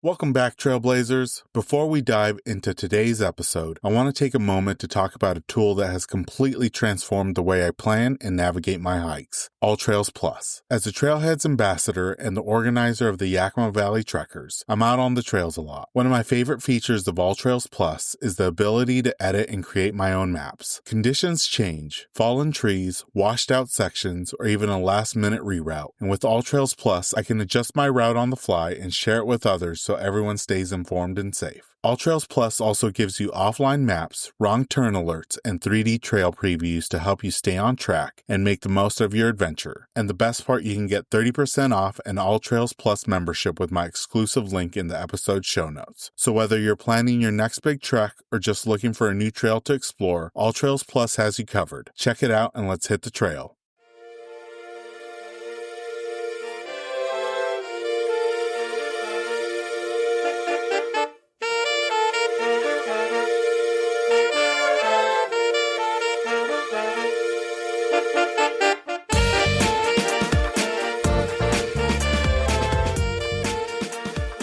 Welcome back, Trailblazers. Before we dive into today's episode, I want to take a moment to talk about a tool that has completely transformed the way I plan and navigate my hikes, AllTrails Plus. As a Trailheads ambassador and the organizer of the Yakima Valley Trekkers, I'm out on the trails a lot. One of my favorite features of AllTrails Plus is the ability to edit and create my own maps. Conditions change, fallen trees, washed out sections, or even a last-minute reroute. And with AllTrails Plus, I can adjust my route on the fly and share it with others so everyone stays informed and safe. AllTrails Plus also gives you offline maps, wrong turn alerts, and 3D trail previews to help you stay on track and make the most of your adventure. And the best part, you can get 30% off an AllTrails Plus membership with my exclusive link in the episode show notes. So whether you're planning your next big trek or just looking for a new trail to explore, AllTrails Plus has you covered. Check it out and let's hit the trail.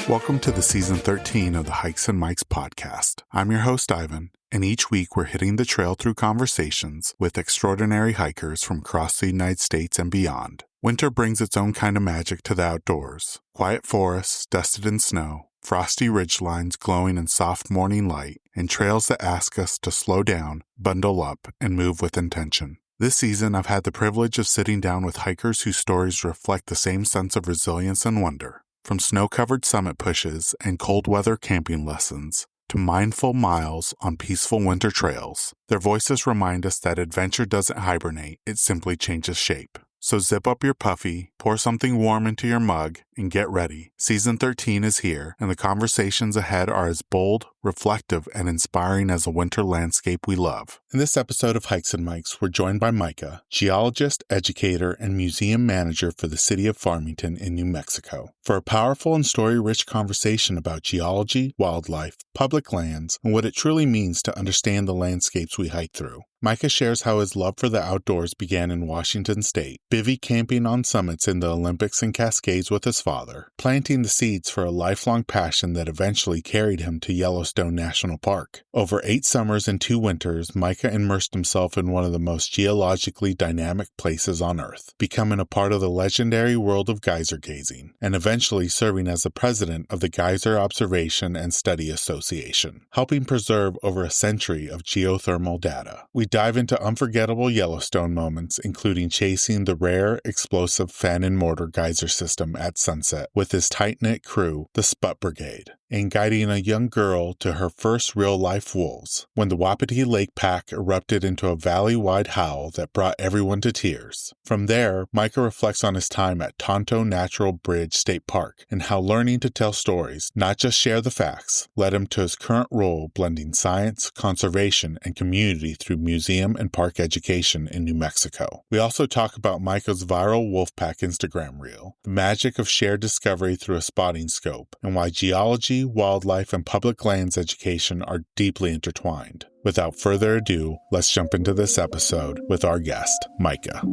Welcome to the Season 13 of the Hikes and Mikes podcast. I'm your host, Ivan, and each week we're hitting the trail through conversations with extraordinary hikers from across the United States and beyond. Winter brings its own kind of magic to the outdoors. Quiet forests dusted in snow, frosty ridgelines glowing in soft morning light, and trails that ask us to slow down, bundle up, and move with intention. This season, I've had the privilege of sitting down with hikers whose stories reflect the same sense of resilience and wonder. From snow-covered summit pushes and cold weather camping lessons to mindful miles on peaceful winter trails, their voices remind us that adventure doesn't hibernate, it simply changes shape. So zip up your puffy, pour something warm into your mug, and get ready. Season 13 is here, and the conversations ahead are as bold, reflective, and inspiring as the winter landscape we love. In this episode of Hikes and Mikes, we're joined by Micah, geologist, educator, and museum manager for the City of Farmington in New Mexico, for a powerful and story-rich conversation about geology, wildlife, public lands, and what it truly means to understand the landscapes we hike through. Micah shares how his love for the outdoors began in Washington State, bivy camping on summits in the Olympics and Cascades with his father, planting the seeds for a lifelong passion that eventually carried him to Yellowstone National Park. Over 8 summers and 2 winters, Micah immersed himself in one of the most geologically dynamic places on Earth, becoming a part of the legendary world of geyser gazing, and eventually serving as the president of the Geyser Observation and Study Association, helping preserve over a century of geothermal data. We dive into unforgettable Yellowstone moments, including chasing the rare, explosive fan and mortar geyser system at sunset with his tight-knit crew, the Sput Brigade, and guiding a young girl to her first real-life wolves, when the Wapiti Lake Pack erupted into a valley-wide howl that brought everyone to tears. From there, Micah reflects on his time at Tonto Natural Bridge State Park and how learning to tell stories, not just share the facts, led him to his current role blending science, conservation, and community through museum and park education in New Mexico. We also talk about Micah's viral Wolfpack Instagram reel, the magic of shared discovery through a spotting scope, and why geology, wildlife, and public lands education are deeply intertwined. Without further ado, let's jump into this episode with our guest, Micah.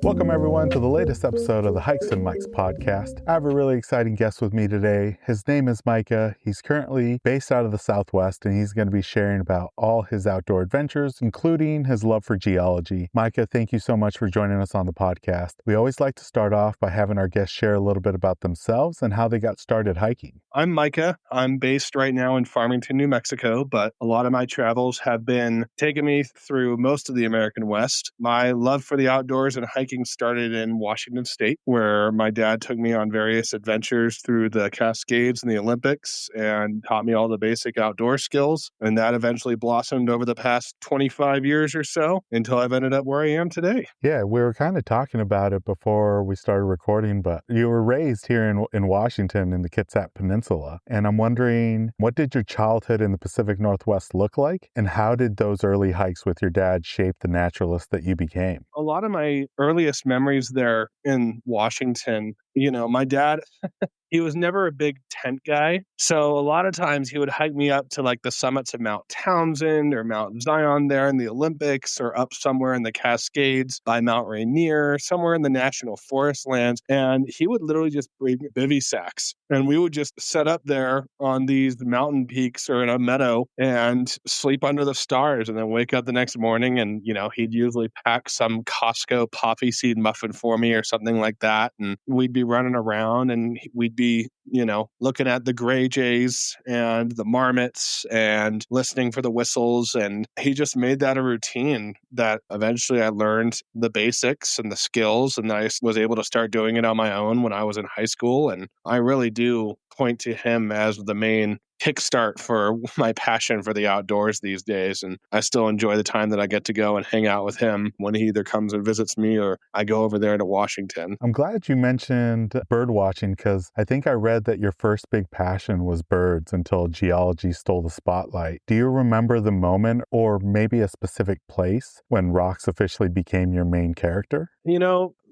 Welcome, everyone, to the latest episode of the Hikes and Mikes podcast. I have a really exciting guest with me today. His name is Micah. He's currently based out of the Southwest, and he's going to be sharing about all his outdoor adventures, including his love for geology. Micah, thank you so much for joining us on the podcast. We always like to start off by having our guests share a little bit about themselves and how they got started hiking. I'm Micah. I'm based right now in Farmington, New Mexico, but a lot of my travels have been taking me through most of the American West. My love for the outdoors and hiking started in Washington State, where my dad took me on various adventures through the Cascades and the Olympics and taught me all the basic outdoor skills. And that eventually blossomed over the past 25 years or so until I've ended up where I am today. Yeah, we were kind of talking about it before we started recording, but you were raised here in Washington in the Kitsap Peninsula. And I'm wondering, what did your childhood in the Pacific Northwest look like? And how did those early hikes with your dad shape the naturalist that you became? A lot of my earliest memories there in Washington, my dad he was never a big tent guy. So a lot of times he would hike me up to like the summits of Mount Townsend or Mount Zion there in the Olympics, or up somewhere in the Cascades by Mount Rainier, somewhere in the national forest lands. And he would literally just bring bivy sacks, and we would just set up there on these mountain peaks or in a meadow and sleep under the stars, and then wake up the next morning. And, he'd usually pack some Costco poppy seed muffin for me or something like that. And we'd be running around, and we'd be, looking at the gray jays and the marmots and listening for the whistles. And he just made that a routine that eventually I learned the basics and the skills, and I was able to start doing it on my own when I was in high school. And I really do point to him as the main kickstart for my passion for the outdoors these days. And I still enjoy the time that I get to go and hang out with him when he either comes and visits me or I go over there to Washington. I'm glad you mentioned bird watching, because I think I read that your first big passion was birds until geology stole the spotlight. Do you remember the moment, or maybe a specific place, when rocks officially became your main character?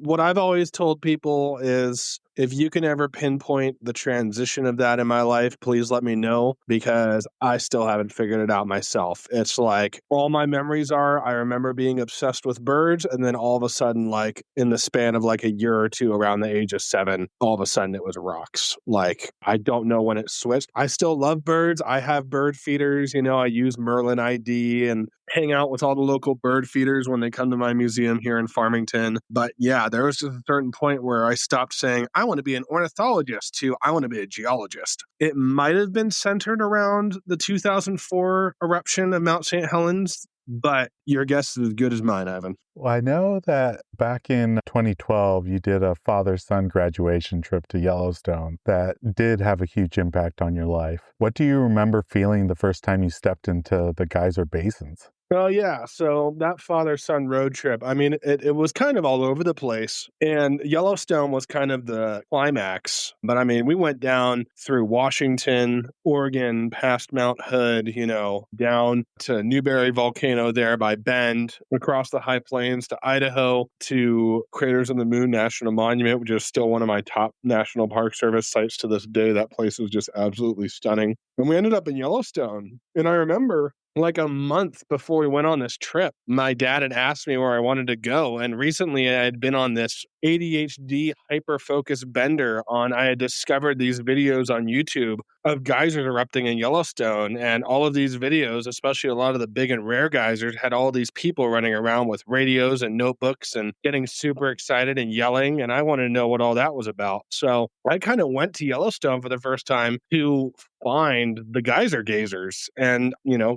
What I've always told people is, if you can ever pinpoint the transition of that in my life, please let me know, because I still haven't figured it out myself. It's like all my memories are, I remember being obsessed with birds, and then all of a sudden, like in the span of like a year or two, around the age of 7, all of a sudden it was rocks. Like, I don't know when it switched. I still love birds. I have bird feeders. I use Merlin ID and hang out with all the local bird feeders when they come to my museum here in Farmington. But yeah, there was just a certain point where I stopped saying, I want to be an ornithologist, to I want to be a geologist. It might have been centered around the 2004 eruption of Mount St. Helens, but your guess is as good as mine, Ivan. Well, I know that back in 2012, you did a father-son graduation trip to Yellowstone that did have a huge impact on your life. What do you remember feeling the first time you stepped into the geyser basins? Oh, yeah. So that father-son road trip, I mean, it was kind of all over the place. And Yellowstone was kind of the climax. But I mean, we went down through Washington, Oregon, past Mount Hood, down to Newberry Volcano there by Bend, across the high plains to Idaho, to Craters on the Moon National Monument, which is still one of my top National Park Service sites to this day. That place is just absolutely stunning. And we ended up in Yellowstone. And I remember, like a month before we went on this trip, my dad had asked me where I wanted to go. And recently I had been on this ADHD hyper-focus bender I had discovered these videos on YouTube of geysers erupting in Yellowstone. And all of these videos, especially a lot of the big and rare geysers, had all these people running around with radios and notebooks and getting super excited and yelling. And I wanted to know what all that was about. So I kind of went to Yellowstone for the first time to find the geyser gazers, and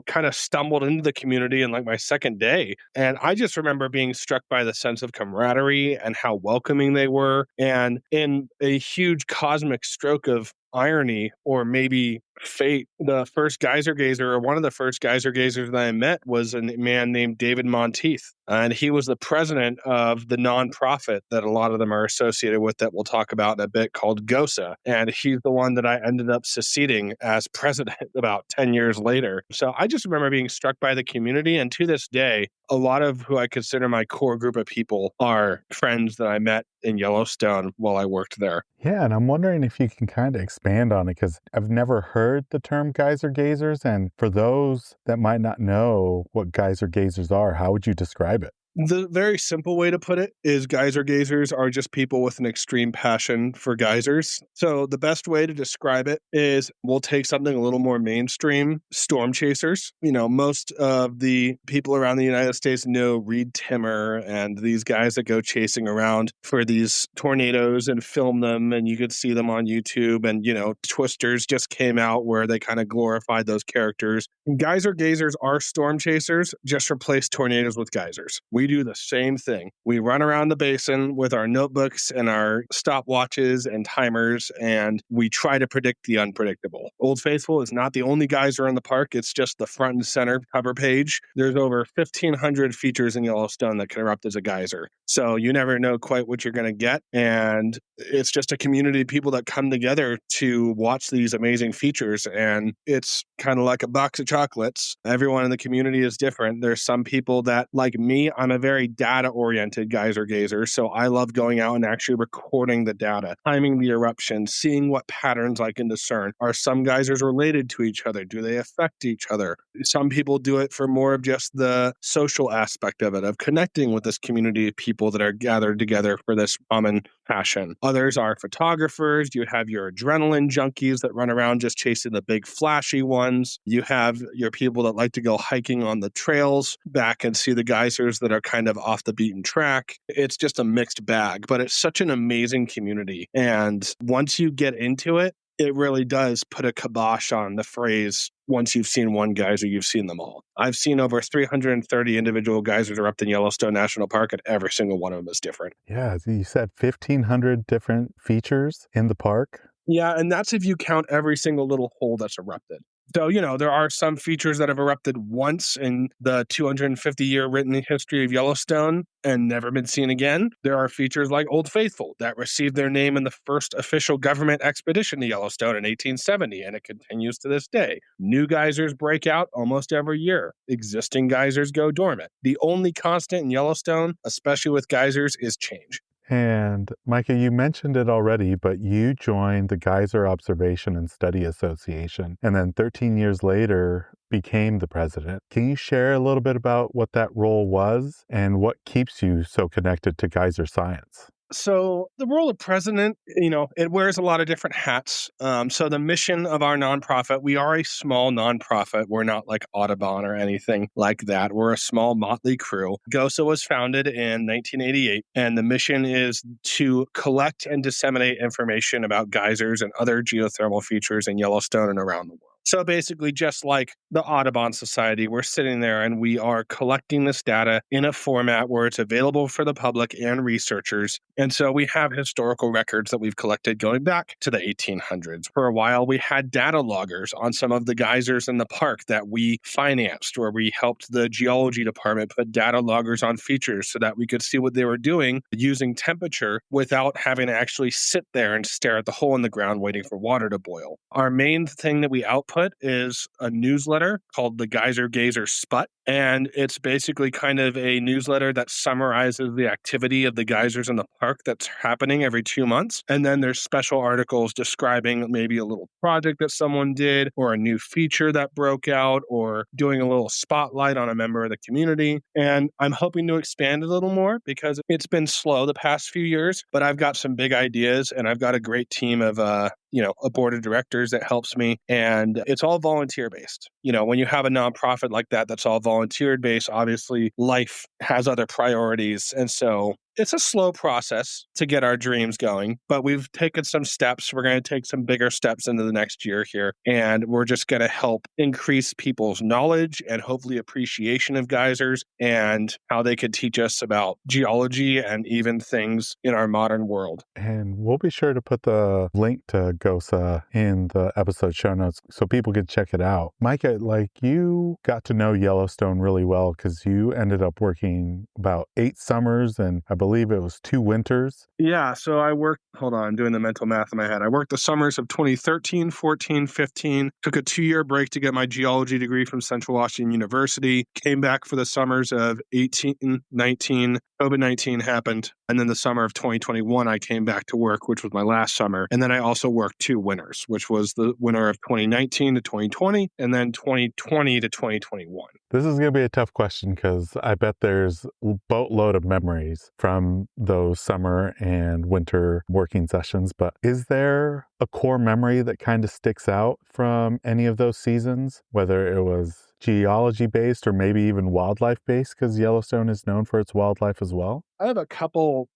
kind of stumbled into the community in like my second day. And I just remember being struck by the sense of camaraderie and how welcoming they were. And in a huge cosmic stroke of irony, or maybe fate, the first geyser gazer, or one of the first geyser gazers that I met, was a man named David Monteith. And he was the president of the nonprofit that a lot of them are associated with, that we'll talk about in a bit, called GOSA. And he's the one that I ended up succeeding as president about 10 years later. So I just remember being struck by the community. And to this day, a lot of who I consider my core group of people are friends that I met in Yellowstone while I worked there. Yeah, and I'm wondering if you can kind of expand on it, because I've never heard the term geyser gazers. And for those that might not know what geyser gazers are, how would you describe it? The very simple way to put it is, geyser gazers are just people with an extreme passion for geysers. So the best way to describe it is, we'll take something a little more mainstream: storm chasers. Most of the people around the United States know Reed Timmer and these guys that go chasing around for these tornadoes and film them, and you could see them on YouTube. And, Twisters just came out where they kind of glorified those characters. Geyser gazers are storm chasers, just replace tornadoes with geysers. We do the same thing. We run around the basin with our notebooks and our stopwatches and timers, and we try to predict the unpredictable. Old Faithful is not the only geyser in the park. It's just the front and center cover page. There's over 1,500 features in Yellowstone that can erupt as a geyser. So you never know quite what you're going to get. And it's just a community of people that come together to watch these amazing features. And it's kind of like a box of chocolates. Everyone in the community is different. There's some people that, like me, I'm I'm a very data-oriented geyser gazer, so I love going out and actually recording the data, timing the eruption, seeing what patterns I can discern. Are some geysers related to each other? Do they affect each other? Some people do it for more of just the social aspect of it, of connecting with this community of people that are gathered together for this common passion. Others are photographers. You have your adrenaline junkies that run around just chasing the big flashy ones. You have your people that like to go hiking on the trails back and see the geysers that are kind of off the beaten track. It's just a mixed bag, but it's such an amazing community. And once you get into it, it really does put a kibosh on the phrase, once you've seen one geyser, you've seen them all. I've seen over 330 individual geysers erupt in Yellowstone National Park, and every single one of them is different. Yeah, you said 1,500 different features in the park. Yeah, and that's if you count every single little hole that's erupted. So, there are some features that have erupted once in the 250-year written history of Yellowstone and never been seen again. There are features like Old Faithful that received their name in the first official government expedition to Yellowstone in 1870, and it continues to this day. New geysers break out almost every year. Existing geysers go dormant. The only constant in Yellowstone, especially with geysers, is change. And Micah, you mentioned it already, but you joined the Geyser Observation and Study Association, and then 13 years later became the president. Can you share a little bit about what that role was and what keeps you so connected to geyser science? So the role of president, it wears a lot of different hats. So the mission of our nonprofit, we are a small nonprofit. We're not like Audubon or anything like that. We're a small motley crew. GOSA was founded in 1988, and the mission is to collect and disseminate information about geysers and other geothermal features in Yellowstone and around the world. So basically, just like the Audubon Society, we're sitting there and we are collecting this data in a format where it's available for the public and researchers. And so we have historical records that we've collected going back to the 1800s. For a while, we had data loggers on some of the geysers in the park that we financed, where we helped the geology department put data loggers on features so that we could see what they were doing using temperature without having to actually sit there and stare at the hole in the ground waiting for water to boil. Our main thing that we output is a newsletter called the Geyser Gazer Sput. And it's basically kind of a newsletter that summarizes the activity of the geysers in the park that's happening every 2 months. And then there's special articles describing maybe a little project that someone did or a new feature that broke out or doing a little spotlight on a member of the community. And I'm hoping to expand a little more because it's been slow the past few years, but I've got some big ideas and I've got a great team of a board of directors that helps me. And it's all volunteer based. When you have a nonprofit like that, that's all volunteer based, obviously life has other priorities. And so it's a slow process to get our dreams going, but we've taken some steps. We're going to take some bigger steps into the next year here. And we're just going to help increase people's knowledge and hopefully appreciation of geysers and how they could teach us about geology and even things in our modern world. And we'll be sure to put the link to GOSA in the episode show notes so people can check it out. Micah, you got to know Yellowstone really well because you ended up working about 8 summers and I believe it was 2 winters. Yeah, so I worked, hold on, I'm doing the mental math in my head. I worked the summers of 2013, 14, 15, took a 2-year break to get my geology degree from Central Washington University, came back for the summers of 18, 19, COVID-19 happened. And then the summer of 2021, I came back to work, which was my last summer. And then I also worked 2 winters, which was the winter of 2019 to 2020, and then 2020 to 2021. This is going to be a tough question because I bet there's a boatload of memories from those summer and winter working sessions. But is there a core memory that kind of sticks out from any of those seasons, whether it was geology based or maybe even wildlife based, because Yellowstone is known for its wildlife as well? I have a couple,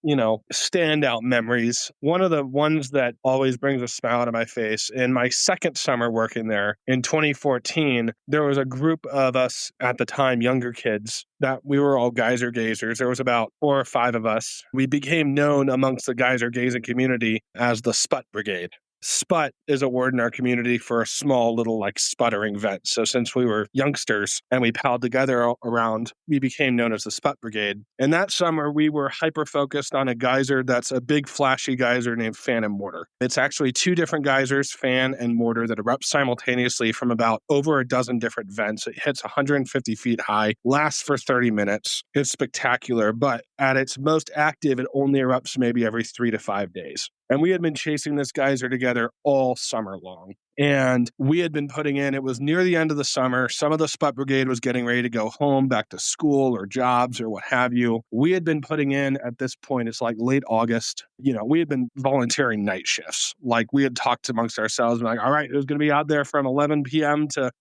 standout memories. One of the ones that always brings a smile to my face, in my second summer working there in 2014, there was a group of us at the time, younger kids, that we were all geyser gazers. There was about 4 or 5 of us. We became known amongst the geyser gazing community as the Sput Brigade. Sput is a word in our community for a small little like sputtering vent. So since we were youngsters and we palled together around, we became known as the Sput Brigade. And that summer we were hyper focused on a geyser that's a big flashy geyser named Fan and Mortar. It's actually two different geysers, Fan and Mortar, that erupt simultaneously from about over a dozen different vents. It hits 150 feet high, lasts for 30 minutes. It's spectacular, but at its most active, it only erupts maybe every 3 to 5 days. And we had been chasing this geyser together all summer long. And we had been putting in, it was near the end of the summer. Some of the Sput Brigade was getting ready to go home, back to school or jobs or what have you. We had been putting in at this point, it's like late August. We had been volunteering night shifts. Like we had talked amongst ourselves, like, all right, it was going to be out there from 11 p.m. to,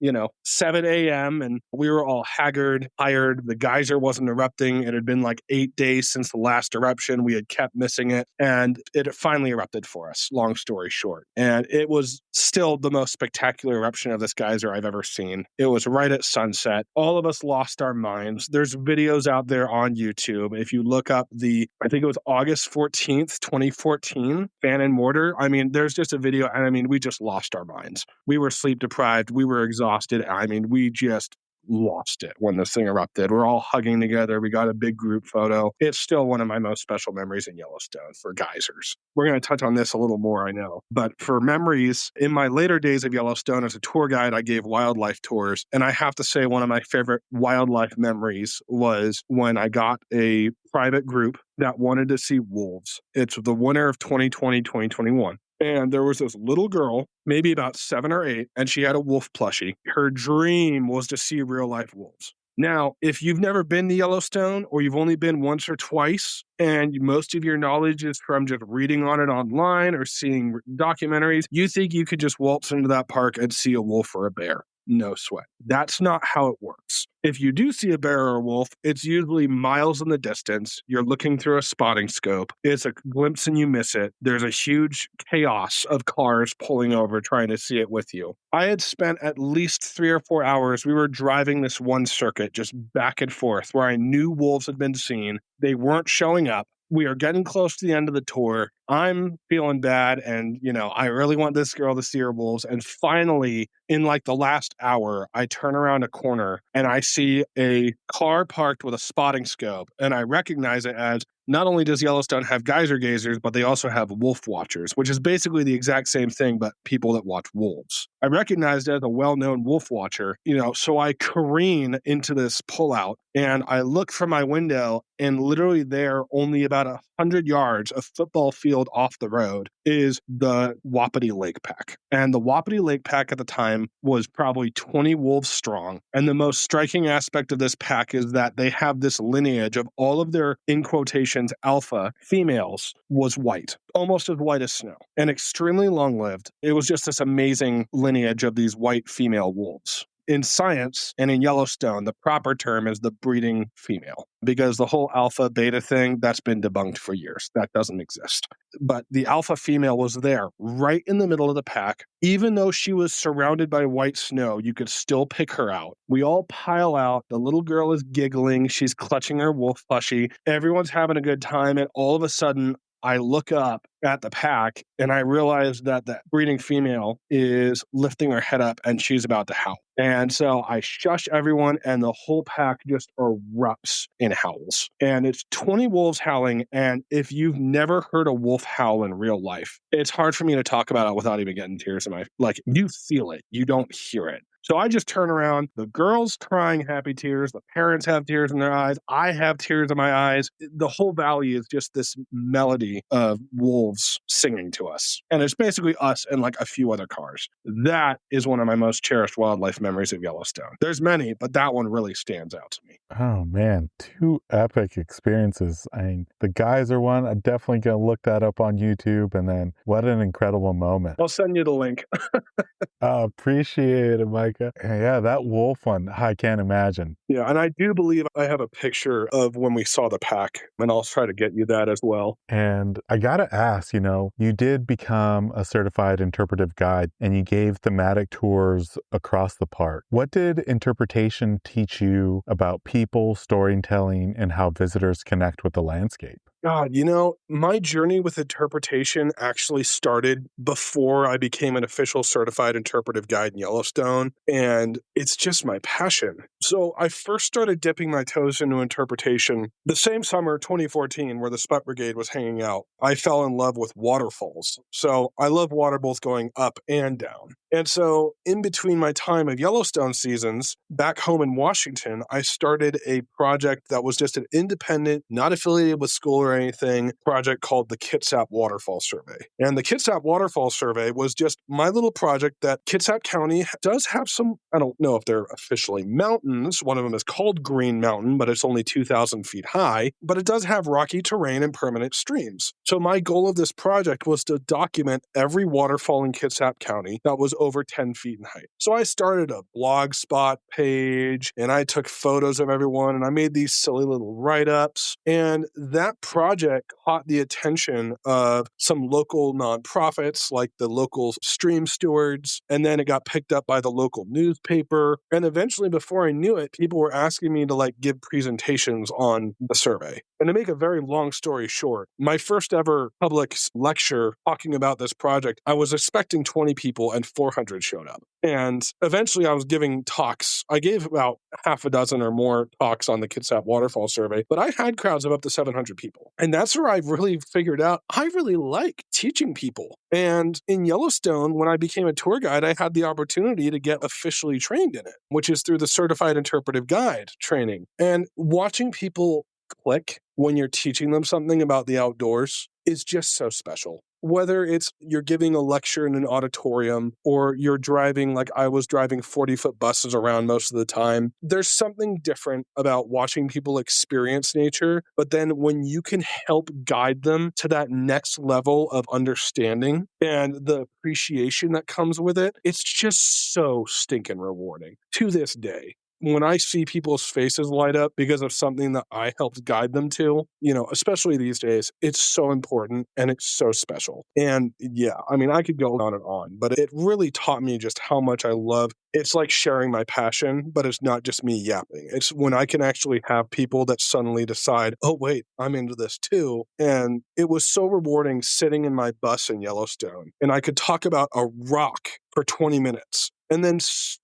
7 a.m. And we were all haggard, tired. The geyser wasn't erupting. It had been like 8 days since the last eruption. We had kept missing it. And it finally erupted for us, long story short. And it was still the most spectacular eruption of this geyser I've ever seen. It was right at sunset. All of us lost our minds. There's videos out there on YouTube. If you look up I think it was August 14th, 2014, Fan and Mortar. I mean, there's just a video. And I mean, we just lost our minds. We were sleep deprived. We were exhausted. I mean, we just lost it when this thing erupted. We're all hugging together. We got a big group photo. It's still one of my most special memories in Yellowstone for geysers. We're going to touch on this a little more, I know. But for memories, in my later days of Yellowstone as a tour guide, I gave wildlife tours. And I have to say one of my favorite wildlife memories was when I got a private group that wanted to see wolves. It's the winter of 2020, 2021. And there was this little girl, maybe about 7 or 8, and she had a wolf plushie. Her dream was to see real life wolves. Now, if you've never been to Yellowstone or you've only been once or twice, and most of your knowledge is from just reading on it online or seeing documentaries, you think you could just waltz into that park and see a wolf or a bear. No sweat. That's not how it works. If you do see a bear or a wolf, it's usually miles in the distance. You're looking through a spotting scope. It's a glimpse and you miss it. There's a huge chaos of cars pulling over trying to see it with you. I had spent at least 3 or 4 hours. We were driving this one circuit just back and forth where I knew wolves had been seen. They weren't showing up. We are getting close to the end of the tour. I'm feeling bad. And, I really want this girl to see her wolves. And finally, in like the last hour, I turn around a corner and I see a car parked with a spotting scope. And I recognize it as not only does Yellowstone have geyser gazers, but they also have wolf watchers, which is basically the exact same thing, but people that watch wolves. I recognized it as a well-known wolf watcher, so I careen into this pullout and I look from my window and literally there, only about 100 yards, a football field off the road, is the Wapiti Lake Pack. And the Wapiti Lake Pack at the time was probably 20 wolves strong. And the most striking aspect of this pack is that they have this lineage of all of their, in quotations, alpha females was white, almost as white as snow, and extremely long-lived. It was just this amazing lineage of these white female wolves. In science and in Yellowstone, the proper term is the breeding female, because the whole alpha beta thing, that's been debunked for years. That doesn't exist. But the alpha female was there right in the middle of the pack. Even though she was surrounded by white snow, you could still pick her out. We all pile out. The little girl is giggling. She's clutching her wolf plushie. Everyone's having a good time. And all of a sudden, I look up at the pack and I realize that the breeding female is lifting her head up and she's about to howl. And so I shush everyone and the whole pack just erupts in howls. And it's 20 wolves howling. And if you've never heard a wolf howl in real life, it's hard for me to talk about it without even getting tears in my, you feel it, you don't hear it. So I just turn around, the girls crying happy tears, the parents have tears in their eyes, I have tears in my eyes. The whole valley is just this melody of wolves singing to us. And it's basically us and a few other cars. That is one of my most cherished wildlife memories of Yellowstone. There's many, but that one really stands out to me. Oh man, 2 epic experiences. I mean, the Geyser one, I'm definitely going to look that up on YouTube. And then what an incredible moment. I'll send you the link. Appreciate it, Micah. Yeah, that wolf one, I can't imagine. Yeah, and I do believe I have a picture of when we saw the pack, and I'll try to get you that as well. And I got to ask, you did become a certified interpretive guide and you gave thematic tours across the park. What did interpretation teach you about people, storytelling, and how visitors connect with the landscape? God, my journey with interpretation actually started before I became an official certified interpretive guide in Yellowstone, and it's just my passion. So I first started dipping my toes into interpretation the same summer, 2014, where the Sput Brigade was hanging out. I fell in love with waterfalls. So I love water both going up and down. And so in between my time of Yellowstone seasons, back home in Washington, I started a project that was just an independent, not affiliated with school or anything, project called the Kitsap Waterfall Survey. And the Kitsap Waterfall Survey was just my little project that Kitsap County does have some, I don't know if they're officially mountains. One of them is called Green Mountain, but it's only 2,000 feet high, but it does have rocky terrain and permanent streams. So my goal of this project was to document every waterfall in Kitsap County that was over 10 feet in height. So I started a blog spot page and I took photos of everyone and I made these silly little write-ups. And that project caught the attention of some local nonprofits like the local stream stewards. And then it got picked up by the local newspaper. And eventually, before I knew it, people were asking me to give presentations on the survey. And to make a very long story short, my first ever public lecture talking about this project, I was expecting 20 people and 400 showed up. And eventually I was giving talks. I gave about half a dozen or more talks on the Kitsap Waterfall Survey, but I had crowds of up to 700 people. And that's where I really figured out I really like teaching people. And in Yellowstone, when I became a tour guide, I had the opportunity to get officially trained in it, which is through the Certified Interpretive Guide training. And watching people click when you're teaching them something about the outdoors is just so special. Whether it's you're giving a lecture in an auditorium or you're driving, like I was driving 40-foot buses around most of the time, there's something different about watching people experience nature. But then when you can help guide them to that next level of understanding and the appreciation that comes with it, it's just so stinking rewarding to this day. When I see people's faces light up because of something that I helped guide them to, especially these days, it's so important and it's so special. And yeah, I mean, I could go on and on, but it really taught me just how much I love. It's like sharing my passion, but it's not just me yapping. It's when I can actually have people that suddenly decide, oh, wait, I'm into this too. And it was so rewarding sitting in my bus in Yellowstone and I could talk about a rock for 20 minutes. And then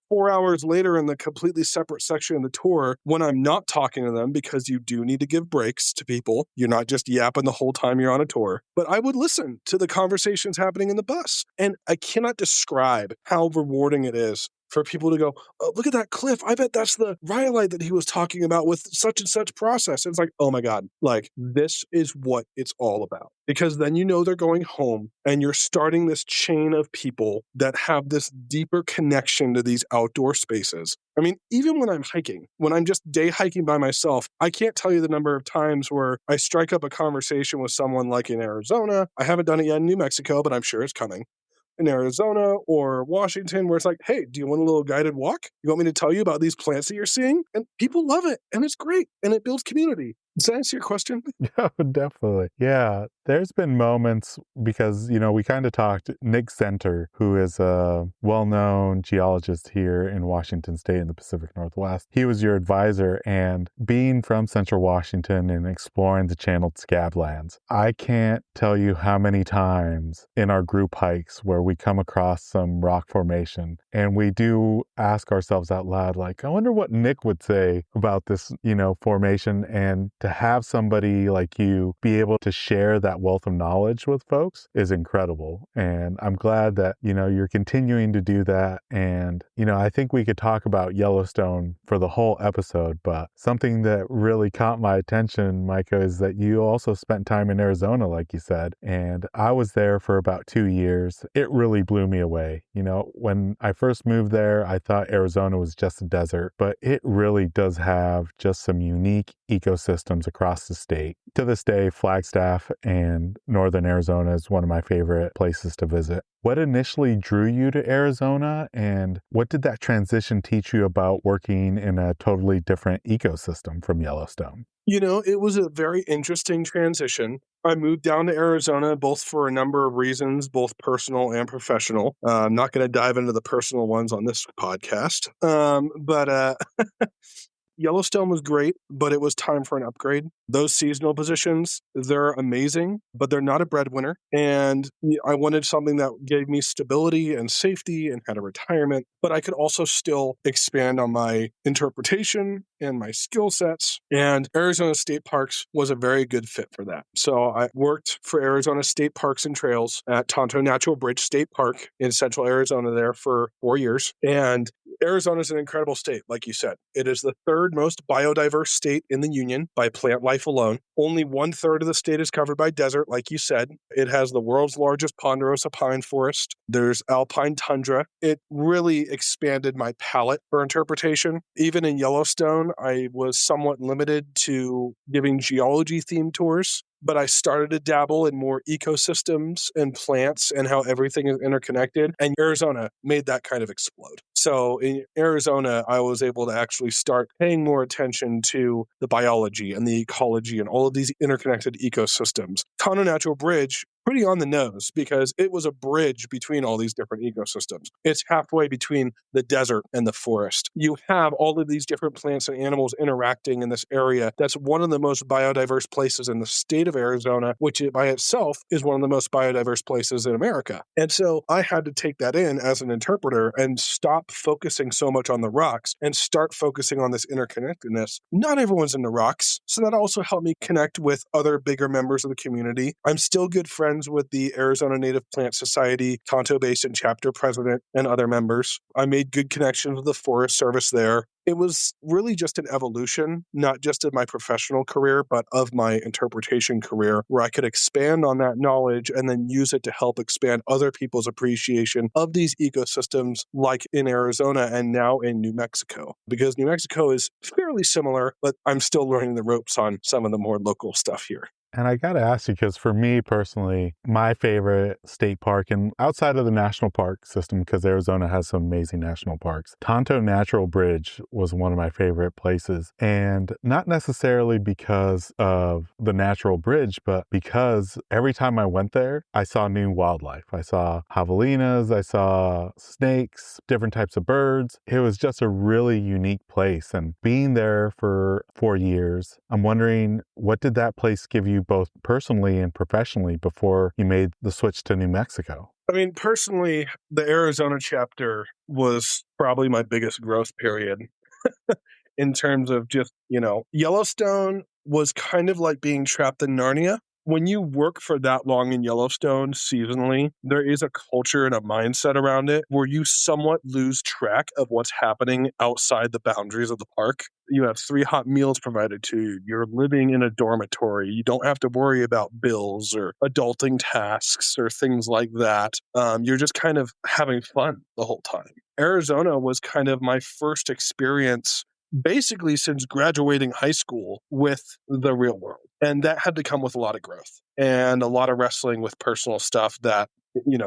4 hours later in the completely separate section of the tour, when I'm not talking to them, because you do need to give breaks to people, you're not just yapping the whole time you're on a tour, but I would listen to the conversations happening in the bus. And I cannot describe how rewarding it is for people to go, oh, look at that cliff. I bet that's the rhyolite that he was talking about with such and such process. And it's like, oh my God, this is what it's all about. Because then they're going home and you're starting this chain of people that have this deeper connection to these outdoor spaces. I mean, even when I'm hiking, when I'm just day hiking by myself, I can't tell you the number of times where I strike up a conversation with someone like in Arizona. I haven't done it yet in New Mexico, but I'm sure it's coming. In Arizona or Washington, where it's like, hey, do you want a little guided walk? You want me to tell you about these plants that you're seeing? And people love it, and it's great, and it builds community. Does that answer your question? Oh, definitely. Yeah, there's been moments because, we kind of talked, Nick Center, who is a well-known geologist here in Washington State in the Pacific Northwest. He was your advisor, and being from Central Washington and exploring the channeled scablands, I can't tell you how many times in our group hikes where we come across some rock formation and we do ask ourselves out loud, I wonder what Nick would say about this, formation. And to have somebody like you be able to share that wealth of knowledge with folks is incredible. And I'm glad that, you're continuing to do that. And, I think we could talk about Yellowstone for the whole episode, but something that really caught my attention, Micah, is that you also spent time in Arizona, like you said. And I was there for about 2 years. It really blew me away. When I first moved there, I thought Arizona was just a desert, but it really does have just some unique ecosystems across the state. To this day, Flagstaff and northern Arizona is one of my favorite places to visit. What initially drew you to Arizona, and what did that transition teach you about working in a totally different ecosystem from Yellowstone? It was a very interesting transition. I moved down to Arizona both for a number of reasons, both personal and professional. I'm not going to dive into the personal ones on this podcast, but Yellowstone was great, but it was time for an upgrade. Those seasonal positions, they're amazing, but they're not a breadwinner. And I wanted something that gave me stability and safety and had a retirement, but I could also still expand on my interpretation and my skill sets. And Arizona State Parks was a very good fit for that. So I worked for Arizona State Parks and Trails at Tonto Natural Bridge State Park in central Arizona there for 4 years. And Arizona is an incredible state, like you said. It is the third most biodiverse state in the union by plant life alone. Only 1/3 of the state is covered by desert, like you said. It has the world's largest ponderosa pine forest. There's alpine tundra. It really expanded my palette for interpretation. Even in Yellowstone, I was somewhat limited to giving geology-themed tours, but I started to dabble in more ecosystems and plants and how everything is interconnected. And Arizona made that kind of explode. So in Arizona, I was able to actually start paying more attention to the biology and the ecology and all of these interconnected ecosystems. Tonto Natural Bridge, pretty on the nose because it was a bridge between all these different ecosystems. It's halfway between the desert and the forest. You have all of these different plants and animals interacting in this area. That's one of the most biodiverse places in the state of Arizona, which by itself is one of the most biodiverse places in America. And so I had to take that in as an interpreter and stop focusing so much on the rocks and start focusing on this interconnectedness. Not everyone's into rocks, so that also helped me connect with other bigger members of the community. I'm still good friends with the Arizona Native Plant Society, Tonto Basin chapter president, and other members. I made good connections with the Forest Service there. It was really just an evolution, not just of my professional career, but of my interpretation career, where I could expand on that knowledge and then use it to help expand other people's appreciation of these ecosystems, like in Arizona and now in New Mexico. Because New Mexico is fairly similar, but I'm still learning the ropes on some of the more local stuff here. And I got to ask you, because for me personally, my favorite state park, and outside of the national park system, because Arizona has some amazing national parks, Tonto Natural Bridge was one of my favorite places. And not necessarily because of the natural bridge, but because every time I went there, I saw new wildlife. I saw javelinas, I saw snakes, different types of birds. It was just a really unique place. And being there for 4 years, I'm wondering, what did that place give you both personally and professionally before you made the switch to New Mexico? I mean, personally, the Arizona chapter was probably my biggest growth period in terms of just, Yellowstone was kind of like being trapped in Narnia. When you work for that long in Yellowstone seasonally, there is a culture and a mindset around it where you somewhat lose track of what's happening outside the boundaries of the park. You have 3 hot meals provided to you. You're living in a dormitory. You don't have to worry about bills or adulting tasks or things like that. You're just kind of having fun the whole time. Arizona was kind of my first experience basically since graduating high school with the real world. And that had to come with a lot of growth and a lot of wrestling with personal stuff that,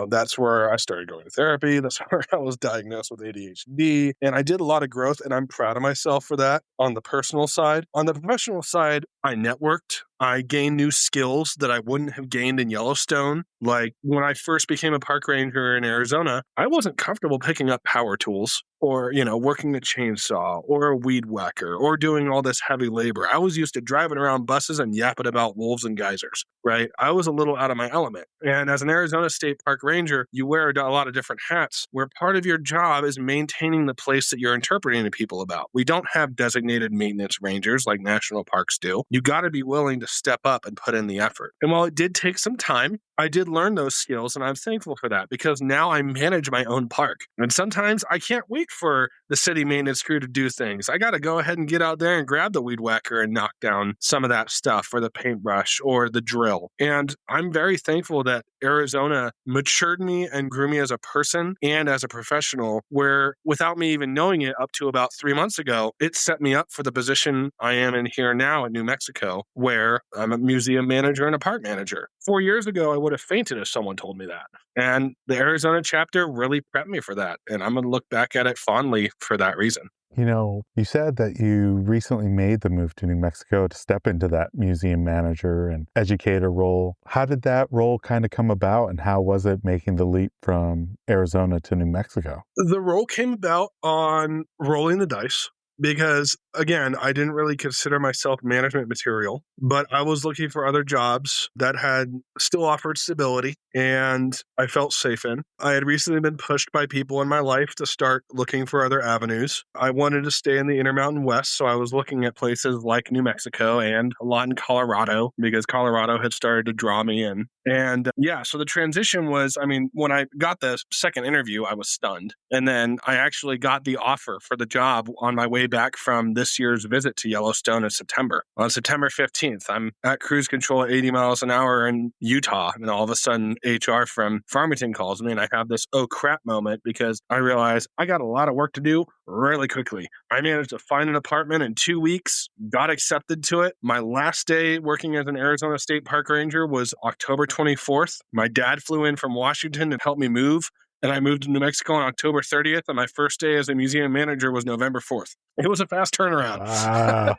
that's where I started going to therapy. That's where I was diagnosed with ADHD. And I did a lot of growth, and I'm proud of myself for that on the personal side. On the professional side, I networked. I gained new skills that I wouldn't have gained in Yellowstone. Like when I first became a park ranger in Arizona, I wasn't comfortable picking up power tools or, working a chainsaw or a weed whacker or doing all this heavy labor. I was used to driving around buses and yapping about wolves and geysers, right? I was a little out of my element. And as an Arizona State Park Ranger, you wear a lot of different hats where part of your job is maintaining the place that you're interpreting to people about. We don't have designated maintenance rangers like national parks do. You got to be willing to step up and put in the effort. And while it did take some time, I did learn those skills, and I'm thankful for that because now I manage my own park. And sometimes I can't wait for the city maintenance crew to do things. I got to go ahead and get out there and grab the weed whacker and knock down some of that stuff, or the paintbrush or the drill. And I'm very thankful that Arizona matured me and grew me as a person and as a professional, where without me even knowing it up to about 3 months ago, it set me up for the position I am in here now in New Mexico, where I'm a museum manager and a park manager. 4 years ago, I would have fainted if someone told me that. And the Arizona chapter really prepped me for that. And I'm going to look back at it fondly for that reason. You said that you recently made the move to New Mexico to step into that museum manager and educator role. How did that role kind of come about, and how was it making the leap from Arizona to New Mexico? The role came about on rolling the dice. because, again, I didn't really consider myself management material, but I was looking for other jobs that had still offered stability and I felt safe in. I had recently been pushed by people in my life to start looking for other avenues. I wanted to stay in the Intermountain West, so I was looking at places like New Mexico and a lot in Colorado because Colorado had started to draw me in. And so the transition was, when I got the second interview, I was stunned. And then I actually got the offer for the job on my way back from this year's visit to Yellowstone in September. On September 15th, I'm at cruise control at 80 miles an hour in Utah. And all of a sudden, HR from Farmington calls me and I have this oh crap moment because I realize I got a lot of work to do really quickly. I managed to find an apartment in 2 weeks, got accepted to it. My last day working as an Arizona State Park Ranger was October 24th. My dad flew in from Washington to help me move. And I moved to New Mexico on October 30th, and my first day as a museum manager was November 4th. It was a fast turnaround. Wow.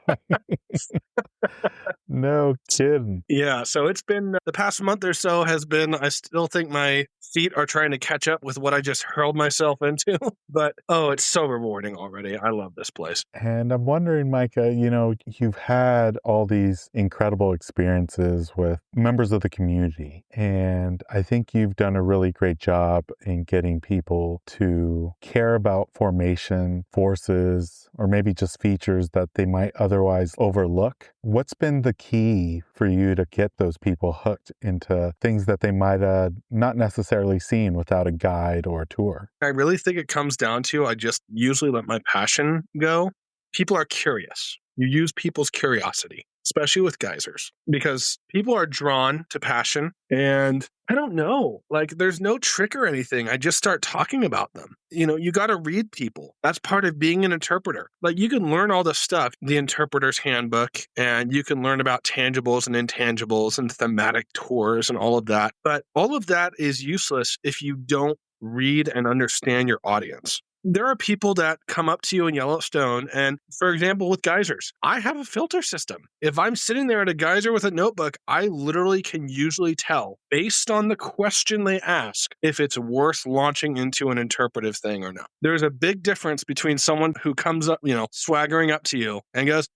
No kidding. Yeah, so it's been the past month or so I still think my feet are trying to catch up with what I just hurled myself into. But, it's so rewarding already. I love this place. And I'm wondering, Micah, you've had all these incredible experiences with members of the community. And I think you've done a really great job in getting people to care about formation, forces, or maybe just features that they might otherwise overlook. What's been the key for you to get those people hooked into things that they might have not necessarily seen without a guide or a tour? I really think it comes down to I just usually let my passion go. People are curious. You use people's curiosity, especially with geysers, because people are drawn to passion. And I don't know, there's no trick or anything. I just start talking about them. You got to read people. That's part of being an interpreter. You can learn all this stuff, the interpreter's handbook, and you can learn about tangibles and intangibles and thematic tours and all of that. But all of that is useless if you don't read and understand your audience. There are people that come up to you in Yellowstone, and for example, with geysers, I have a filter system. If I'm sitting there at a geyser with a notebook, I literally can usually tell, based on the question they ask, if it's worth launching into an interpretive thing or not. There's a big difference between someone who comes up, swaggering up to you and goes,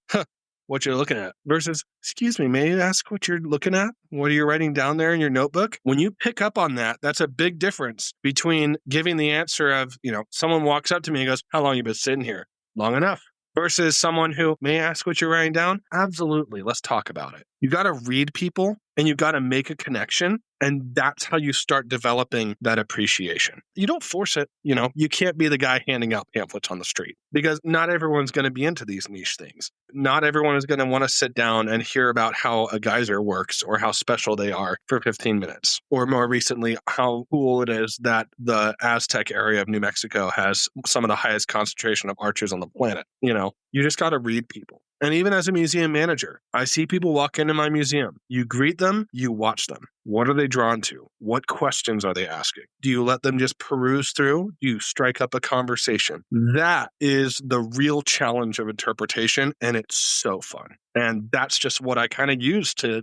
what you're looking at versus, excuse me, may I ask what you're looking at? What are you writing down there in your notebook? When you pick up on that, that's a big difference between giving the answer of, someone walks up to me and goes, how long you been sitting here? Long enough. Versus someone who, may I ask what you're writing down? Absolutely. Let's talk about it. You got to read people and you got to make a connection. And that's how you start developing that appreciation. You don't force it. You can't be the guy handing out pamphlets on the street because not everyone's going to be into these niche things. Not everyone is going to want to sit down and hear about how a geyser works or how special they are for 15 minutes. Or more recently, how cool it is that the Aztec area of New Mexico has some of the highest concentration of archers on the planet. You just got to read people. And even as a museum manager, I see people walk into my museum. You greet them, you watch them. What are they drawn to? What questions are they asking? Do you let them just peruse through? Do you strike up a conversation? That is the real challenge of interpretation, and it's so fun. And that's just what I kind of use to,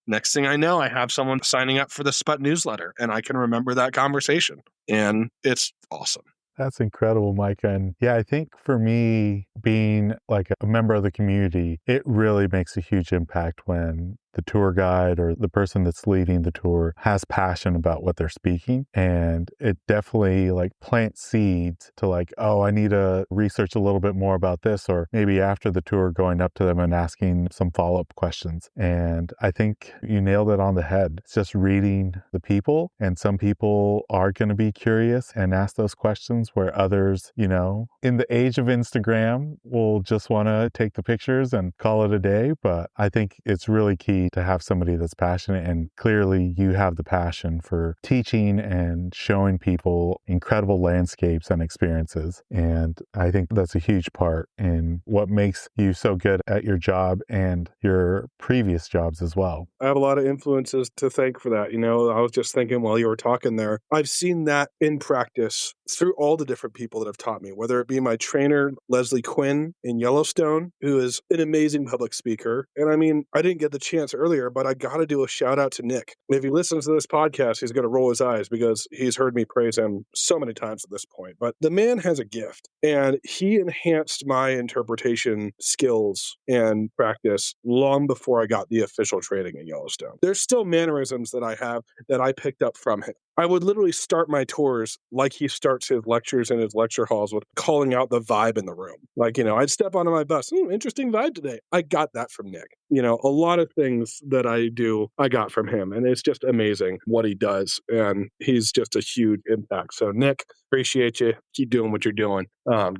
next thing I know, I have someone signing up for the Sput newsletter, and I can remember that conversation. And it's awesome. That's incredible, Micah. And yeah, I think for me, being like a member of the community, it really makes a huge impact when the tour guide or the person that's leading the tour has passion about what they're speaking. And it definitely plants seeds to I need to research a little bit more about this, or maybe after the tour going up to them and asking some follow-up questions. And I think you nailed it on the head. It's just reading the people, and some people are going to be curious and ask those questions where others, in the age of Instagram, will just want to take the pictures and call it a day. But I think it's really key to have somebody that's passionate, and clearly you have the passion for teaching and showing people incredible landscapes and experiences. And I think that's a huge part in what makes you so good at your job and your previous jobs as well. I have a lot of influences to thank for that. I was just thinking while you were talking there, I've seen that in practice through all the different people that have taught me, whether it be my trainer, Leslie Quinn in Yellowstone, who is an amazing public speaker. And I didn't get the chance outs earlier, but I got to do a shout out to Nick. If he listens to this podcast, he's going to roll his eyes because he's heard me praise him so many times at this point. But the man has a gift, and he enhanced my interpretation skills and practice long before I got the official training in Yellowstone. There's still mannerisms that I have that I picked up from him. I would literally start my tours like he starts his lectures in his lecture halls with calling out the vibe in the room. Like, I'd step onto my bus. Interesting vibe today. I got that from Nick. A lot of things that I do, I got from him. And it's just amazing what he does. And he's just a huge impact. So, Nick, appreciate you. Keep doing what you're doing.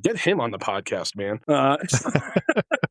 Get him on the podcast, man.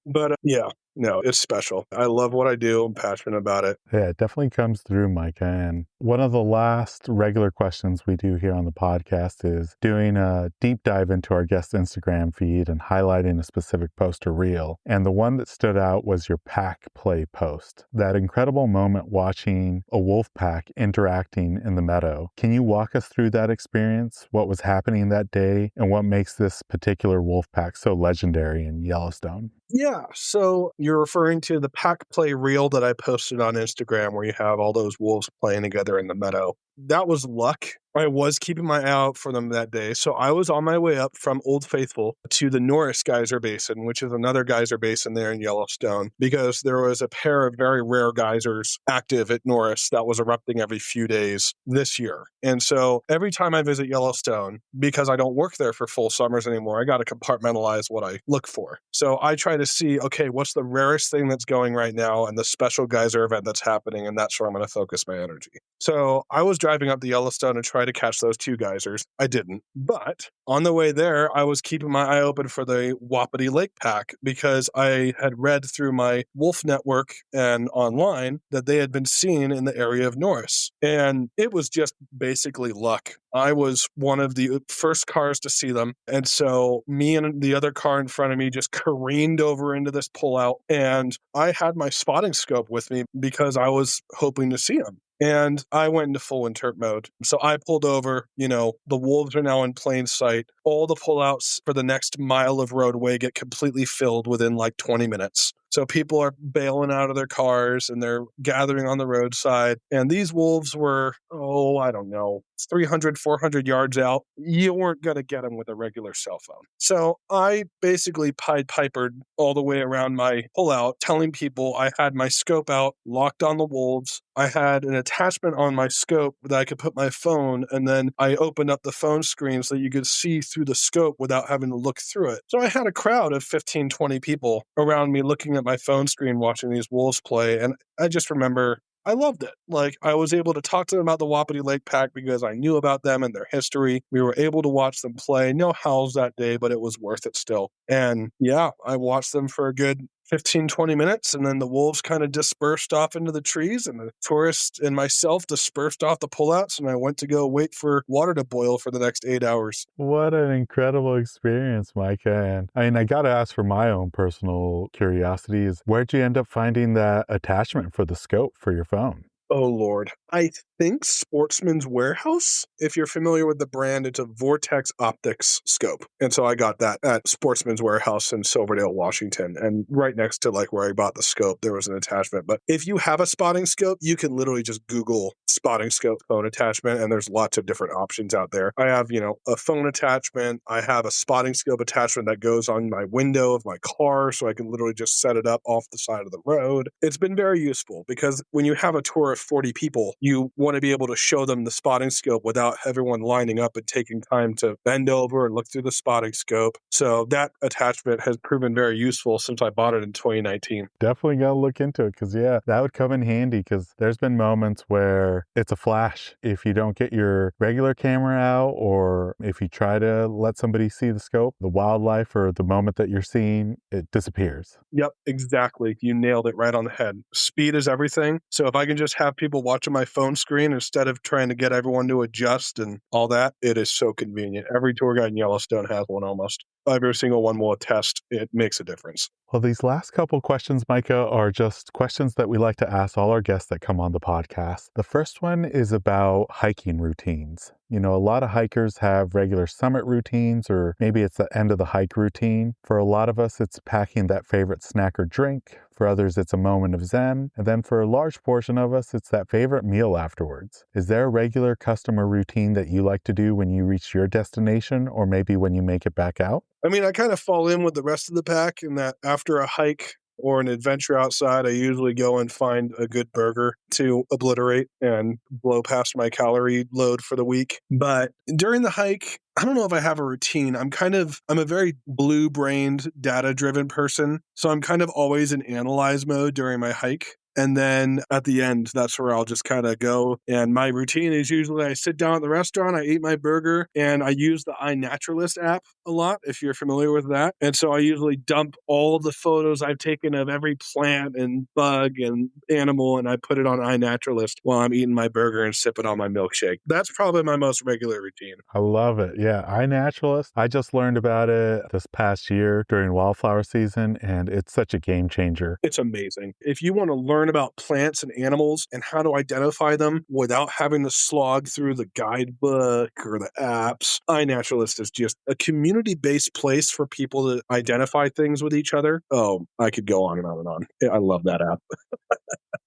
But yeah, no, it's special. I love what I do. I'm passionate about it. Yeah, it definitely comes through, Micah. And one of the last regular questions we do here on the podcast is doing a deep dive into our guest Instagram feed and highlighting a specific post or reel. And the one that stood out was your pack play post. That incredible moment watching a wolf pack interacting in the meadow. Can you walk us through that experience, what was happening that day, and what makes this particular wolf pack so legendary in Yellowstone? Yeah, so you're referring to the pack play reel that I posted on Instagram where you have all those wolves playing together in the meadow. That was luck. I was keeping my eye out for them that day. So I was on my way up from Old Faithful to the Norris Geyser Basin, which is another geyser basin there in Yellowstone, because there was a pair of very rare geysers active at Norris that was erupting every few days this year. And so every time I visit Yellowstone, because I don't work there for full summers anymore, I got to compartmentalize what I look for. So I try to see, okay, what's the rarest thing that's going right now and the special geyser event that's happening, and that's where I'm going to focus my energy. So I was driving up the Yellowstone and try to catch those two geysers. I didn't. But on the way there, I was keeping my eye open for the Wapiti Lake Pack because I had read through my wolf network and online that they had been seen in the area of Norris. And it was just basically luck. I was one of the first cars to see them. And so me and the other car in front of me just careened over into this pullout. And I had my spotting scope with me because I was hoping to see them. And I went into full interp mode. So I pulled over, the wolves are now in plain sight. All the pullouts for the next mile of roadway get completely filled within like 20 minutes. So people are bailing out of their cars and they're gathering on the roadside. And these wolves were, I don't know, 300, 400 yards out. You weren't going to get them with a regular cell phone. So I basically Pied Pipered all the way around my pullout, telling people I had my scope out, locked on the wolves. I had an attachment on my scope that I could put my phone, and then I opened up the phone screen so that you could see through the scope without having to look through it. So I had a crowd of 15, 20 people around me looking at my phone screen watching these wolves play, and I just remember I loved it. Like, I was able to talk to them about the Wapiti Lake Pack because I knew about them and their history. We were able to watch them play. No howls that day, but it was worth it still. And yeah, I watched them for a good 15, 20 minutes, and then the wolves kind of dispersed off into the trees, and the tourists and myself dispersed off the pullouts, and I went to go wait for water to boil for the next 8 hours. What an incredible experience, Micah. And I got to ask for my own personal curiosity is where'd you end up finding that attachment for the scope for your phone? Oh, Lord. I think Sportsman's Warehouse. If you're familiar with the brand, it's a Vortex Optics scope. And so I got that at Sportsman's Warehouse in Silverdale, Washington. And right next to where I bought the scope, there was an attachment. But if you have a spotting scope, you can literally just Google spotting scope phone attachment, and there's lots of different options out there. I have, a phone attachment. I have a spotting scope attachment that goes on my window of my car, so I can literally just set it up off the side of the road. It's been very useful because when you have a tour of 40 people, you want to be able to show them the spotting scope without everyone lining up and taking time to bend over and look through the spotting scope. So that attachment has proven very useful since I bought it in 2019. Definitely got to look into it because, yeah, that would come in handy because there's been moments where it's a flash. If you don't get your regular camera out or if you try to let somebody see the scope, the wildlife or the moment that you're seeing, it disappears. Yep, exactly. You nailed it right on the head. Speed is everything. So if I can just have people watching my phone screen instead of trying to get everyone to adjust and all that, it is so convenient. Every tour guide in Yellowstone has one almost. Every single one will attest. It makes a difference. Well, these last couple questions, Micah, are just questions that we like to ask all our guests that come on the podcast. The first one is about hiking routines. You know, a lot of hikers have regular summit routines, or maybe it's the end of the hike routine. For a lot of us, it's packing that favorite snack or drink. For others, it's a moment of zen. And then for a large portion of us, it's that favorite meal afterwards. Is there a regular customer routine that you like to do when you reach your destination, or maybe when you make it back out? I mean, I kind of fall in with the rest of the pack in that after a hike or an adventure outside, I usually go and find a good burger to obliterate and blow past my calorie load for the week. But during the hike, I don't know if I have a routine. I'm a very blue-brained, data-driven person. So I'm kind of always in analyze mode during my hike. And then at the end, that's where I'll just kind of go. And my routine is usually I sit down at the restaurant, I eat my burger, and I use the iNaturalist app a lot, if you're familiar with that. And so I usually dump all the photos I've taken of every plant and bug and animal, and I put it on iNaturalist while I'm eating my burger and sipping on my milkshake. That's probably my most regular routine. I love it. Yeah, iNaturalist. I just learned about it this past year during wildflower season, and it's such a game changer. It's amazing. If you want to learn about plants and animals and how to identify them without having to slog through the guidebook or the apps, iNaturalist is just a community-based place for people to identify things with each other. Oh, I could go on and on and on. I love that app.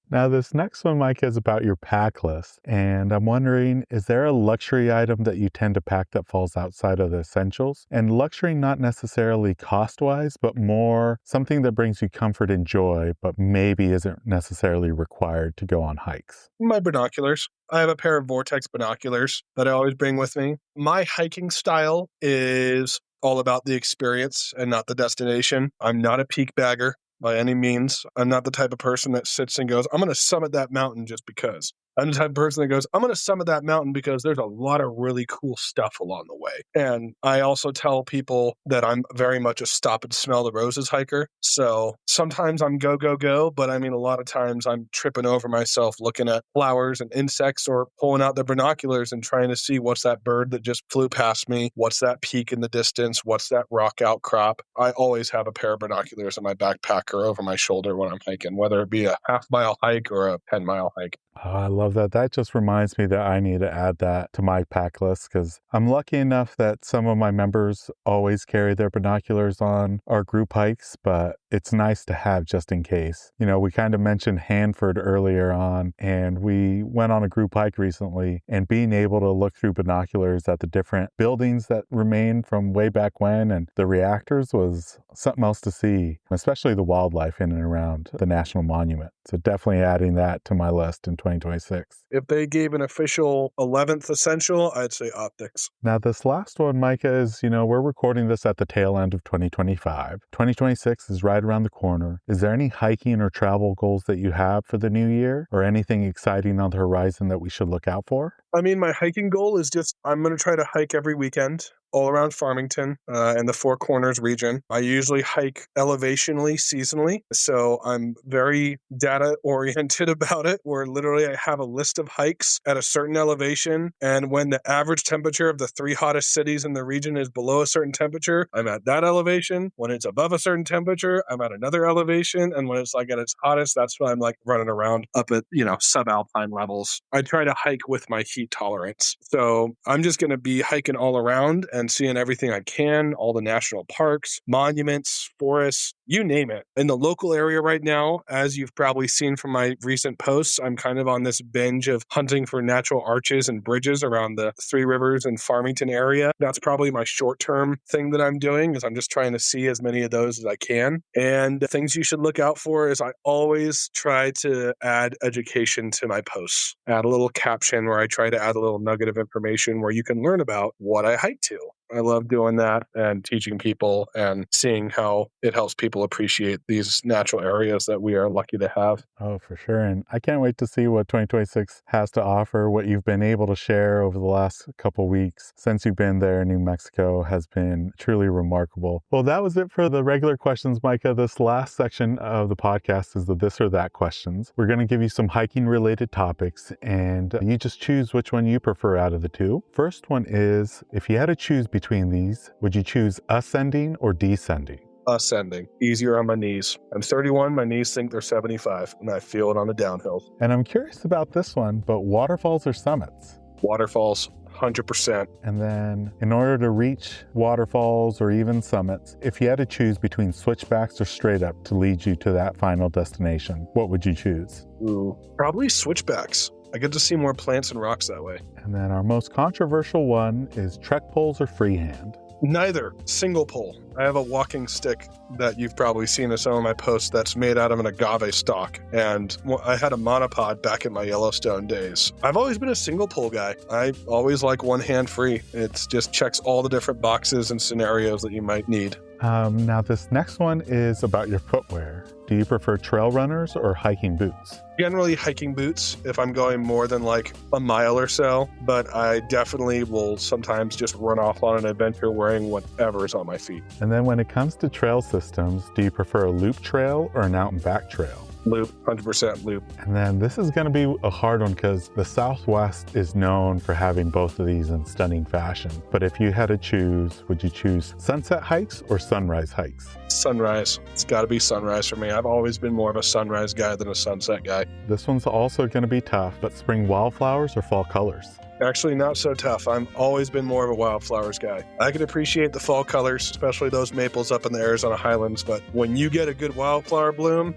Now, this next one, Micah, is about your pack list. And I'm wondering, is there a luxury item that you tend to pack that falls outside of the essentials? And luxury not necessarily cost-wise, but more something that brings you comfort and joy, but maybe isn't necessarily required to go on hikes. My binoculars. I have a pair of Vortex binoculars that I always bring with me. My hiking style is all about the experience and not the destination. I'm not a peak bagger by any means. I'm not the type of person that sits and goes, I'm going to summit that mountain just because. I'm the type of person that goes, I'm going to summit that mountain because there's a lot of really cool stuff along the way. And I also tell people that I'm very much a stop and smell the roses hiker. So sometimes I'm go, go, go. But I mean, a lot of times I'm tripping over myself looking at flowers and insects or pulling out the binoculars and trying to see what's that bird that just flew past me? What's that peak in the distance? What's that rock outcrop? I always have a pair of binoculars in my backpack or over my shoulder when I'm hiking, whether it be a half-mile hike or a 10-mile hike. Oh, I love that. That just reminds me that I need to add that to my pack list, because I'm lucky enough that some of my members always carry their binoculars on our group hikes, but it's nice to have just in case. You know, we kind of mentioned Hanford earlier on, and we went on a group hike recently, and being able to look through binoculars at the different buildings that remain from way back when and the reactors was something else to see, especially the wildlife in and around the National Monument. So definitely adding that to my list in 2026. If they gave an official 11th essential, I'd say optics. Now, this last one, Micah, is, we're recording this at the tail end of 2025. 2026 is right around the corner. Is there any hiking or travel goals that you have for the new year, or anything exciting on the horizon that we should look out for? I mean, my hiking goal is just, I'm going to try to hike every weekend all around Farmington and the Four Corners region. I usually hike elevationally, seasonally. So I'm very data oriented about it, where literally I have a list of hikes at a certain elevation. And when the average temperature of the 3 hottest cities in the region is below a certain temperature, I'm at that elevation. When it's above a certain temperature, I'm at another elevation. And when it's like at its hottest, that's when I'm like running around up at, subalpine levels. I try to hike with my heat tolerance. So I'm just going to be hiking all around and seeing everything I can, all the national parks, monuments, forests, you name it. In the local area right now, as you've probably seen from my recent posts, I'm kind of on this binge of hunting for natural arches and bridges around the Three Rivers and Farmington area. That's probably my short-term thing that I'm doing, is I'm just trying to see as many of those as I can. And the things you should look out for is I always try to add education to my posts. Add a little caption where I try to add a little nugget of information where you can learn about what I hike to. I love doing that and teaching people and seeing how it helps people appreciate these natural areas that we are lucky to have. Oh, for sure. And I can't wait to see what 2026 has to offer. What you've been able to share over the last couple weeks since you've been there in New Mexico has been truly remarkable. Well, that was it for the regular questions, Micah. This last section of the podcast is the this or that questions. We're going to give you some hiking related topics, and you just choose which one you prefer out of the two. First one is, if you had to choose between these, would you choose ascending or descending? Ascending. Easier on my knees. I'm 31, my knees think they're 75, and I feel it on the downhill. And I'm curious about this one, but waterfalls or summits? Waterfalls. 100%. And then in order to reach waterfalls or even summits, if you had to choose between switchbacks or straight up to lead you to that final destination, what would you choose? Ooh, probably switchbacks. I get to see more plants and rocks that way. And then our most controversial one is trek poles or freehand. Neither. Single pole. I have a walking stick that you've probably seen in some of my posts that's made out of an agave stalk. And I had a monopod back in my Yellowstone days. I've always been a single pole guy. I always like one hand free. It just checks all the different boxes and scenarios that you might need. Now this next one is about your footwear. Do you prefer trail runners or hiking boots? Generally hiking boots if I'm going more than like a mile or so, but I definitely will sometimes just run off on an adventure wearing whatever is on my feet. And then when it comes to trail systems, do you prefer a loop trail or an out and back trail? Loop, 100% loop. And then this is going to be a hard one because the Southwest is known for having both of these in stunning fashion. But if you had to choose, would you choose sunset hikes or sunrise hikes? Sunrise. It's got to be sunrise for me. I've always been more of a sunrise guy than a sunset guy. This one's also going to be tough, but spring wildflowers or fall colors? Actually, not so tough. I've always been more of a wildflowers guy. I can appreciate the fall colors, especially those maples up in the Arizona highlands, but when you get a good wildflower bloom,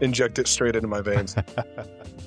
inject it straight into my veins.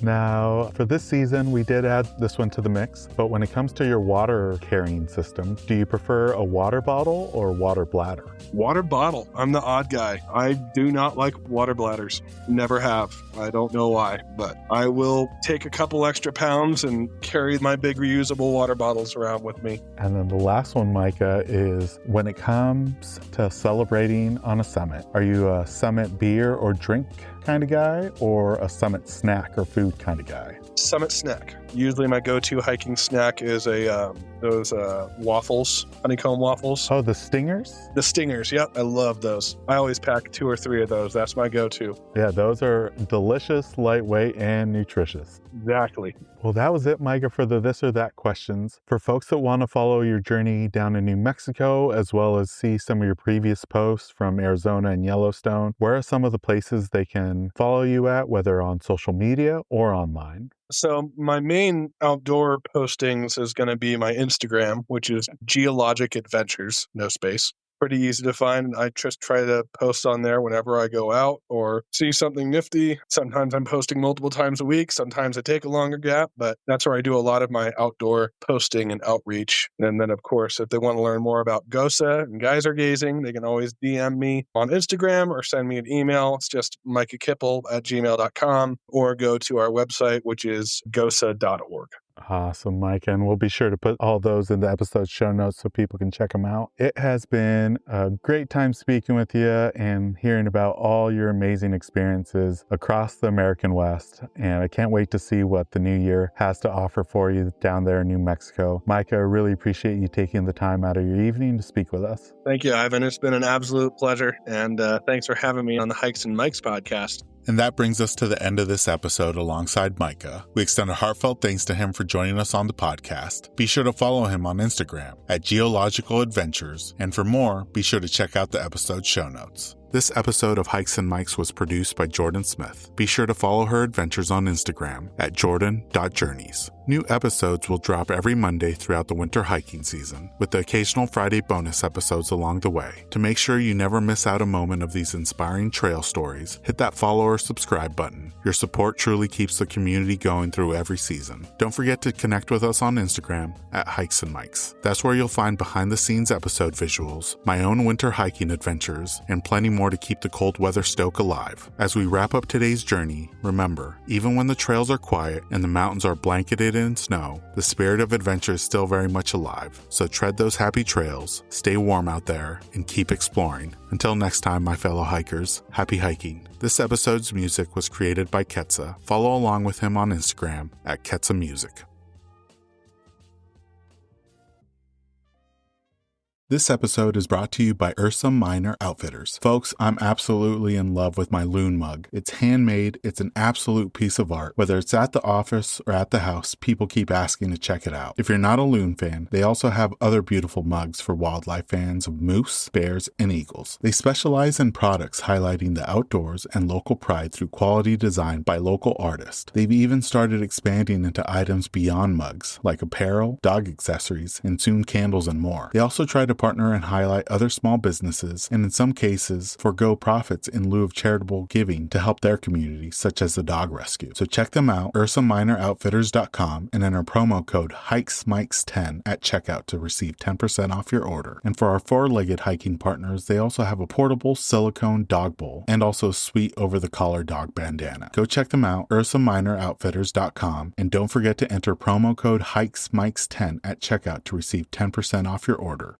Now, for this season, we did add this one to the mix, but when it comes to your water carrying system, do you prefer a water bottle or water bladder? Water bottle. I'm the odd guy. I do not like water bladders. Never have. I don't know why, but I will take a couple extra pounds and carry my big reusable water bottles around with me. And then the last one, Micah, is when it comes to celebrating on a summit, are you a summit beer or drink kind of guy or a summit snack or food kind of guy? Summit snack. Usually my go-to hiking snack is those waffles, honeycomb waffles. Oh, the stingers? The stingers, yep. I love those. I always pack 2 or 3 of those. That's my go-to. Yeah, those are delicious, lightweight, and nutritious. Exactly. Well, that was it, Micah, for the this or that questions. For folks that want to follow your journey down in New Mexico, as well as see some of your previous posts from Arizona and Yellowstone, where are some of the places they can follow you at, whether on social media or online? So my main outdoor postings is going to be my Instagram, which is Geologic Adventures, no space. Pretty easy to find. I just try to post on there whenever I go out or see something nifty. Sometimes I'm posting multiple times a week. Sometimes I take a longer gap, but that's where I do a lot of my outdoor posting and outreach. And then, of course, if they want to learn more about GOSA and geyser gazing, they can always DM me on Instagram or send me an email. It's just micahkipple@gmail.com or go to our website, which is gosa.org. Awesome, Mike. And we'll be sure to put all those in the episode show notes so people can check them out. It has been a great time speaking with you and hearing about all your amazing experiences across the American West. And I can't wait to see what the new year has to offer for you down there in New Mexico. Micah, I really appreciate you taking the time out of your evening to speak with us. Thank you, Ivan. It's been an absolute pleasure. And thanks for having me on the Hikes and Mikes podcast. And that brings us to the end of this episode alongside Micah. We extend a heartfelt thanks to him for joining us on the podcast. Be sure to follow him on Instagram at Geological Adventures. And for more, be sure to check out the episode show notes. This episode of Hikes and Mikes was produced by Jordan Smith. Be sure to follow her adventures on Instagram at jordan.journeys. New episodes will drop every Monday throughout the winter hiking season, with the occasional Friday bonus episodes along the way. To make sure you never miss out a moment of these inspiring trail stories, hit that follow or subscribe button. Your support truly keeps the community going through every season. Don't forget to connect with us on Instagram at Hikes and Mikes. That's where you'll find behind-the-scenes episode visuals, my own winter hiking adventures, and plenty more to keep the cold weather stoke alive. As we wrap up today's journey, remember, even when the trails are quiet and the mountains are blanketed in snow, the spirit of adventure is still very much alive. So tread those happy trails, stay warm out there, and keep exploring. Until next time, my fellow hikers, happy hiking. This episode's music was created by Ketsa. Follow along with him on Instagram at Ketsa Music. This episode is brought to you by Ursa Minor Outfitters. Folks, I'm absolutely in love with my loon mug. It's handmade, it's an absolute piece of art. Whether it's at the office or at the house, people keep asking to check it out. If you're not a loon fan, they also have other beautiful mugs for wildlife fans of moose, bears, and eagles. They specialize in products highlighting the outdoors and local pride through quality design by local artists. They've even started expanding into items beyond mugs, like apparel, dog accessories, and soon candles and more. They also try to partner and highlight other small businesses, and in some cases, forgo profits in lieu of charitable giving to help their community, such as the dog rescue. So check them out, ursaminooroutfitters.com, and enter promo code HikesMikes10 at checkout to receive 10% off your order. And for our four-legged hiking partners, they also have a portable silicone dog bowl and also a sweet over-the-collar dog bandana. Go check them out, ursaminooroutfitters.com, and don't forget to enter promo code HikesMikes10 at checkout to receive 10% off your order.